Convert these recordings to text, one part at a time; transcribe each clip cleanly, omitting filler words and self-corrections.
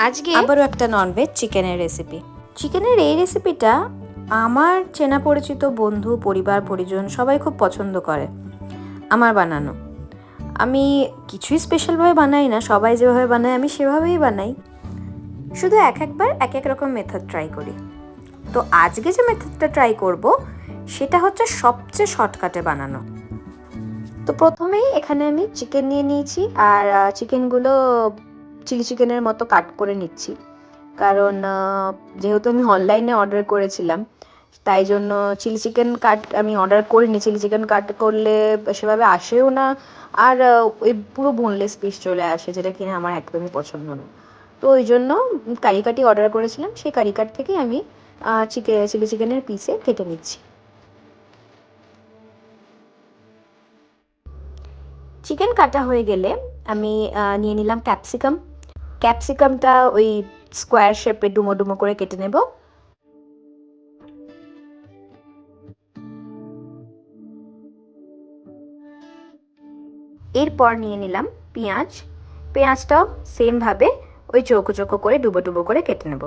আজকে আবারও একটা ননভেজ চিকেনের রেসিপি। চিকেনের এই রেসিপিটা আমার চেনা পরিচিত বন্ধু, পরিবার, পরিজন সবাই খুব পছন্দ করে আমার বানানো। আমি কিছুই স্পেশালভাবে বানাই না, সবাই যেভাবে বানায় আমি সেভাবেই বানাই, শুধু একবার এক এক রকম মেথড ট্রাই করি। তো আজকে যে মেথডটা ট্রাই করব সেটা হচ্ছে সবচেয়ে শর্টকাটে বানানো। তো প্রথমেই এখানে আমি চিকেন নিয়ে নিয়েছি, আর চিকেনগুলো চিলি চিকেনের মতো কাট করে নিচ্ছি, কারণ যেহেতু আমি অনলাইনে অর্ডার করেছিলাম তাই জন্য চিলি চিকেন কাট আমি অর্ডার করিনি। চিলি চিকেন কাট করলে সেভাবে আসেও না, আর ওই পুরো বোনলেস পিস চলে আসে, যেটা কিনা আমার একদমই পছন্দ না। তো ওই জন্য কারি কাটি অর্ডার করেছিলাম, সেই কারি কাট থেকেই আমি চিলি চিকেনের পিসে কেটে নিচ্ছি। চিকেন কাটা হয়ে গেলে আমি নিয়ে নিলাম ক্যাপসিকামটা ওই স্কোয়ার শেপে ডুমো ডুমো করে কেটে নেব। এরপর নিয়ে নিলাম পেঁয়াজটাও সেমভাবে ওই চৌকো চৌকো করে ডুবো ডুবো করে কেটে নেব।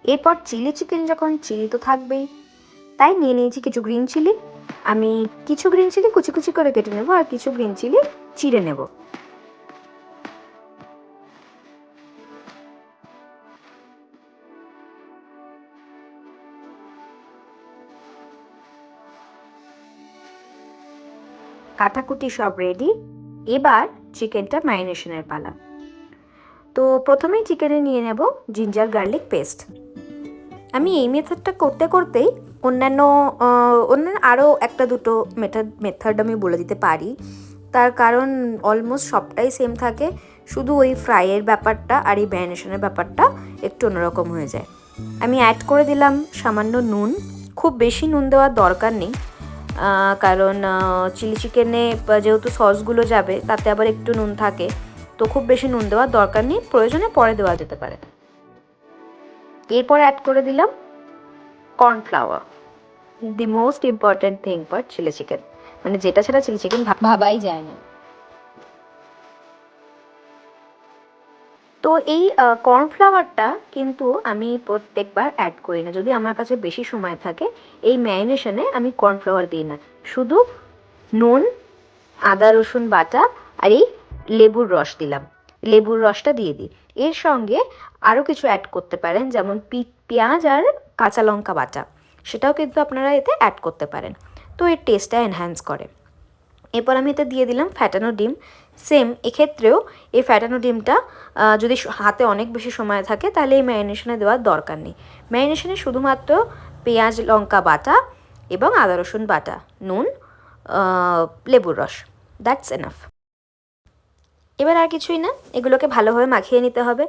এরপর চিকেন যখন চিলি তো থাকবেই, তাই নিয়ে নিয়েছি কিছু গ্রিন চিলি। আমি কিছু গ্রিন চিলি কুচি কুচি করে কেটে নেব, আর কিছু গ্রিন চিলি চিড়ে নেব। কাটাকুটি সব রেডি, এবার চিকেনটা ম্যারিনেশনের পালা। তো প্রথমেই চিকেনে নিয়ে নেব জিঞ্জার গার্লিক পেস্ট। আমি এই মেথডটা করতে করতেই অন্যান্য আরও একটা দুটো মেথড আমি বলে দিতে পারি, তার কারণ অলমোস্ট সবটাই সেম থাকে, শুধু ওই ফ্রাইয়ের ব্যাপারটা আর এই ম্যারিনেশনের ব্যাপারটা একটু অন্যরকম হয়ে যায়। আমি অ্যাড করে দিলাম সামান্য নুন। খুব বেশি নুন দেওয়ার দরকার নেই, কারণ চিলি চিকেনে যেহেতু সসগুলো যাবে তাতে আবার একটু নুন থাকে, তো খুব বেশি নুন দেওয়ার দরকার নেই, প্রয়োজনে পরে দেওয়া যেতে পারে। এরপর অ্যাড করে দিলাম cornflour, the most important thing for chilli chicken, মানে যেটা ছাড়া চিলি চিকেন ভাবাই যায় না। তো এই কর্নফ্লাওয়ারটা কিন্তু আমি প্রত্যেকবার অ্যাড করি না, যদি আমার কাছে বেশি সময় থাকে এই ম্যারিনেশনে আমি কর্নফ্লাওয়ার দিই না, শুধু নুন, আদা রসুন বাটা আর এই লেবুর রস দিলাম, লেবুর রসটা দিয়ে দিই। এর সঙ্গে আরও কিছু অ্যাড করতে পারেন, যেমন পেঁয়াজ আর কাঁচা লঙ্কা বাটা, সেটাও কিন্তু আপনারা এতে অ্যাড করতে পারেন, তো এর টেস্টটা এনহ্যান্স করে। এরপর আমি এতে দিয়ে দিলাম ফ্যাটানো ডিম। সেম এক্ষেত্রেও এই ফ্যাটানো ডিমটা যদি হাতে অনেক বেশি সময় থাকে তাহলে এই ম্যারিনেশনে দেওয়ার দরকার নেই। ম্যারিনেশনে শুধুমাত্র পেঁয়াজ লঙ্কা বাটা এবং আদা রসুন বাটা, নুন, লেবুর রস, দ্যাটস এনাফ। এবার আর কিছুই না, এগুলোকে ভালোভাবে মাখিয়ে নিতে হবে।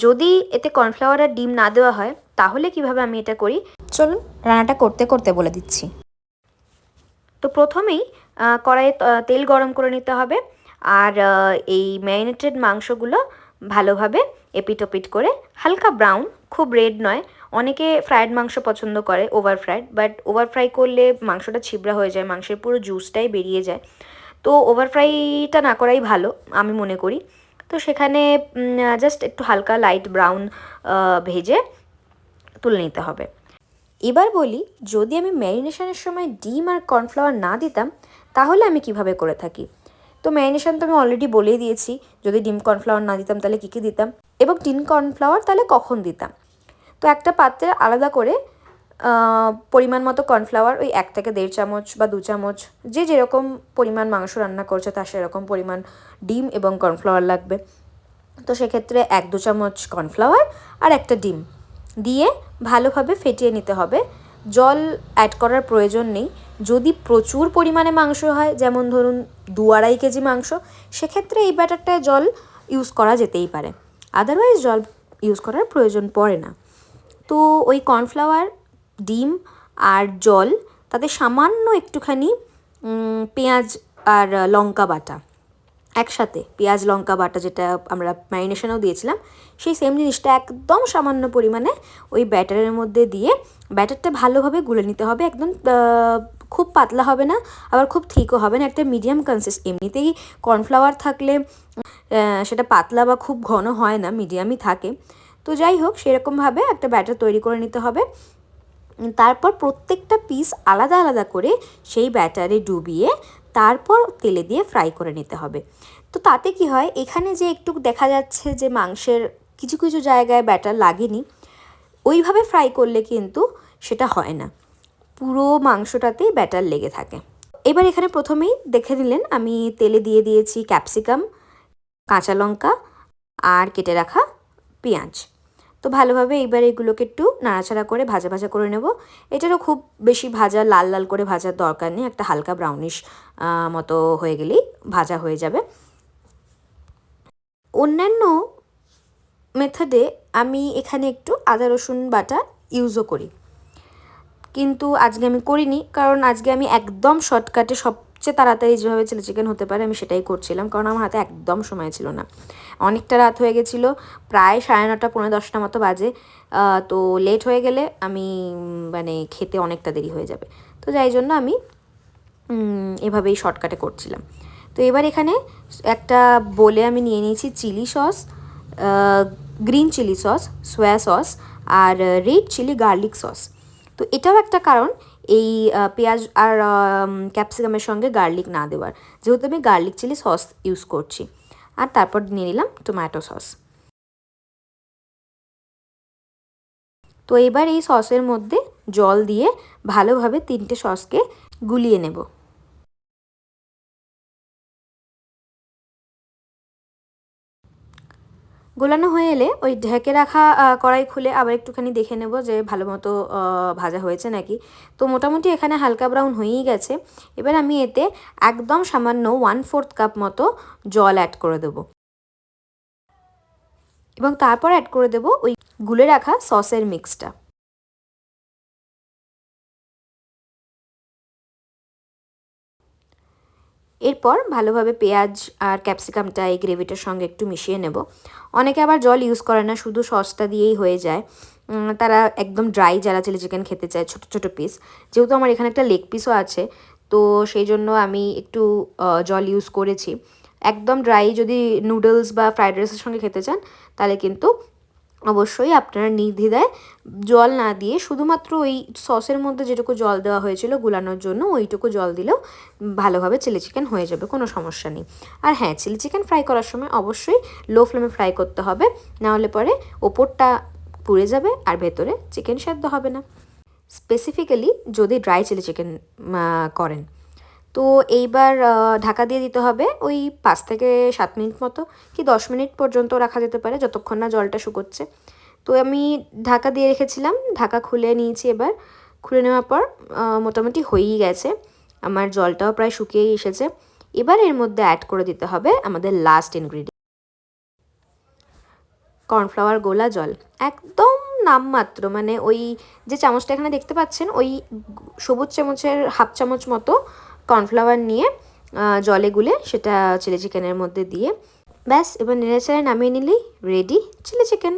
যদি এতে কর্নফ্লাওয়ার আর ডিম না দেওয়া হয় তাহলে কিভাবে আমি এটা করি চলুন রান্নাটা করতে করতে বলে দিচ্ছি। তো প্রথমেই কড়াইয়ে তেল গরম করে নিতে হবে, আর এই ম্যারিনেটেড মাংসগুলো ভালোভাবে এপিট ওপিট করে হালকা ব্রাউন, খুব রেড নয়। অনেকে ফ্রায়েড মাংস পছন্দ করে, over fried, but over fry করলে মাংসটা ছিবড়া হয়ে যায়, মাংসের পুরো জুসটাই বেরিয়ে যায়, তো ওভার ফ্রাইটা না করাই ভালো আমি মনে করি। তো সেখানে জাস্ট একটু হালকা লাইট ব্রাউন ভেজে তুলে নিতে হবে। এবার বলি, যদি আমি ম্যারিনেশনের সময় ডিম আর কর্নফ্লাওয়ার না দিতাম তাহলে আমি কিভাবে করে থাকি। তো ম্যারিনেশন তো আমি অলরেডি বলেই দিয়েছি, যদি ডিম কর্নফ্লাওয়ার না দিতাম তাহলে কী কী দিতাম, এবং ডিম কর্নফ্লাওয়ার তাহলে কখন দিতাম। তো একটা পাত্রে আলাদা করে পরিমাণ মতো কর্নফ্লাওয়ার, ওই 1 থেকে 1.5 চামচ বা 2 চামচ, যে যেরকম পরিমাণ মাংস রান্না করছে তার সেরকম পরিমাণ ডিম এবং কর্নফ্লাওয়ার লাগবে। তো সেক্ষেত্রে 1-2 চামচ কর্নফ্লাওয়ার আর একটা ডিম দিয়ে ভালোভাবে ফেটিয়ে নিতে হবে। জল অ্যাড করার প্রয়োজন নেই। যদি প্রচুর পরিমাণে মাংস হয়, যেমন ধরুন 2-2.5 কেজি মাংস, সেক্ষেত্রে এই ব্যাটারটায় জল ইউজ করা যেতেই পারে, আদারওয়াইজ জল ইউজ করার প্রয়োজন পড়ে না। তো ওই কর্নফ্লাওয়ার, ডিম আর জল, তাতে সামান্য একটুখানি পেঁয়াজ আর লঙ্কা বাটা, একসাথে পেঁয়াজ লঙ্কা বাটা যেটা আমরা ম্যারিনেশনেও দিয়েছিলাম, সেই সেম জিনিসটা একদম সামান্য পরিমাণে ওই ব্যাটারের মধ্যে দিয়ে ব্যাটারটা ভালোভাবে গুলে নিতে হবে, একদম খুব পাতলা হবে না, আবার খুব থিকও হবে না, একটা মিডিয়াম এমনিতেই কর্নফ্লাওয়ার থাকলে সেটা পাতলা বা খুব ঘন হয় না, মিডিয়ামই থাকে। তো যাই হোক, সেরকমভাবে একটা ব্যাটার তৈরি করে নিতে হবে। তারপর প্রত্যেকটা পিস আলাদা আলাদা করে সেই ব্যাটারে ডুবিয়ে তারপর তেলে দিয়ে ফ্রাই করে নিতে হবে। তো তাতে কি হয়, এখানে যে একটু দেখা যাচ্ছে যে মাংসের কিছু কিছু জায়গায় ব্যাটার লাগেনি, ওইভাবে ফ্রাই করলে কিন্তু সেটা হয় না, পুরো মাংসটাতেই ব্যাটার লেগে থাকে। এবার এখানে প্রথমেই দেখে নিলেন আমি তেলে দিয়ে দিয়েছি ক্যাপসিকাম, কাঁচা লঙ্কা আর কেটে রাখা পেঁয়াজ। তো ভালোভাবে এইবার এগুলোকে একটু নাড়াচাড়া করে ভাজা ভাজা করে নেব। এটারও খুব বেশি ভাজা, লাল লাল করে ভাজার দরকার নেই, একটা হালকা ব্রাউনিশ মতো হয়ে গেলেই ভাজা হয়ে যাবে। অন্যান্য মেথডে আমি এখানে একটু আদা রসুন বাটা ইউজও করি, কিন্তু আজকে আমি করিনি, কারণ আজকে আমি একদম শর্টকাটে সবচেয়ে তাড়াতাড়ি যেভাবে চিলি চিকেন হতে পারে আমি সেটাই করছিলাম, কারণ আমার হাতে একদম সময় ছিল না। অনেকটা রাত হয়ে গেছিলো, প্রায় 9:30 পৌনে 10টা মতো বাজে। তো লেট হয়ে গেলে আমি মানে খেতে অনেকটা দেরি হয়ে যাবে, তো যাই জন্য আমি এভাবেই শর্টকাটে করছিলাম। তো এবার এখানে একটা বলে আমি নিয়ে নিয়েছি chilli sauce, green chilli sauce, soya sauce আর রেড চিলি গার্লিক সস। তো এটাও একটা কারণ এই পেঁয়াজ আর ক্যাপসিকামের সঙ্গে গার্লিক না দেওয়ার, যেহেতু আমি গার্লিক চিলি সস ইউজ করছি। আর তারপর নিয়ে নিলাম টমেটো সস। তো এবার এই সসের মধ্যে জল দিয়ে ভালোভাবে 3টে সসকে গুলিয়ে নেব। গোলানো হয়ে এলে ওই ঢেকে রাখা কড়াই খুলে আবার একটুখানি দেখে নেব যে ভালো মতো ভাজা হয়েছে নাকি। তো মোটামুটি এখানে হালকা ব্রাউন হয়েই গেছে। এবার আমি এতে একদম সামান্য 1/4 কাপ মতো জল অ্যাড করে দেবো, এবং তারপর অ্যাড করে দেবো ওই গুলে রাখা সসের মিক্সটা। এরপর ভালোভাবে পেঁয়াজ আর ক্যাপসিকামটা এই গ্রেভিটার সঙ্গে একটু মিশিয়ে নেব। অনেকে আবার জল ইউজ করে না, শুধু সসটা দিয়েই হয়ে যায়। তারা একদম ড্রাই যারা চিলি চিকেন খেতে চায় ছোটো ছোটো পিস, যেহেতু আমার এখানে একটা লেগ পিসও আছে, তো সেই জন্য আমি একটু জল ইউজ করেছি। একদম ড্রাই যদি নুডলস বা ফ্রাইড রাইসের সঙ্গে খেতে চান, তাহলে কিন্তু অবশ্যই আপনারা নির্দ্বিধায় জল না দিয়ে শুধুমাত্র ওই সসের মধ্যে যেটুকু জল দেওয়া হয়েছিল গুলানোর জন্য, ওইটুকু জল দিলেও ভালোভাবে চিলি চিকেন হয়ে যাবে, কোনো সমস্যা নেই। আর হ্যাঁ, চিলি চিকেন ফ্রাই করার সময় অবশ্যই লো ফ্লেমে ফ্রাই করতে হবে, নাহলে পরে ওপরটা পুড়ে যাবে আর ভেতরে চিকেন সেদ্ধ হবে না, স্পেসিফিক্যালি যদি ড্রাই চিলি চিকেন করেন। তো এইবার ঢাকা দিয়ে দিতে হবে ওই 5 থেকে 7 মিনিট মতো, কি 10 মিনিট পর্যন্ত রাখা যেতে পারে, যতক্ষণ না জলটা শুকোচ্ছে। তো আমি ঢাকা দিয়ে রেখেছিলাম, ঢাকা খুলে নিয়েছি। এবার খুলে নেওয়ার পর মোটামুটি হয়েই গেছে, আমার জলটাও প্রায় শুকিয়েই এসেছে। এবার এর মধ্যে অ্যাড করে দিতে হবে আমাদের লাস্ট ইনগ্রিডিয়েন্ট, কর্নফ্লাওয়ার গোলা জল। একদম নামমাত্র, মানে ওই যে চামচটা এখানে দেখতে পাচ্ছেন, ওই সবুজ চামচের হাফ চামচ মতো কর্নফ্লাওয়ার নিয়ে জলে গুলে সেটা চিলি চিকেনের মধ্যে দিয়ে ব্যাস, এবার নেড়েচেড়ে নামিয়ে নিলেই রেডি চিলি চিকেন।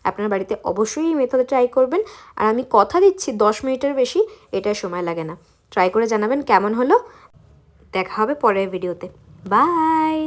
আপনার বাড়িতে অবশ্যই এই মেথডে ট্রাই করবেন, আর আমি কথা দিচ্ছি 10 মিনিটের বেশি এটা সময় লাগে না। ট্রাই করে জানাবেন কেমন হলো। দেখা হবে পরের ভিডিওতে। বাই।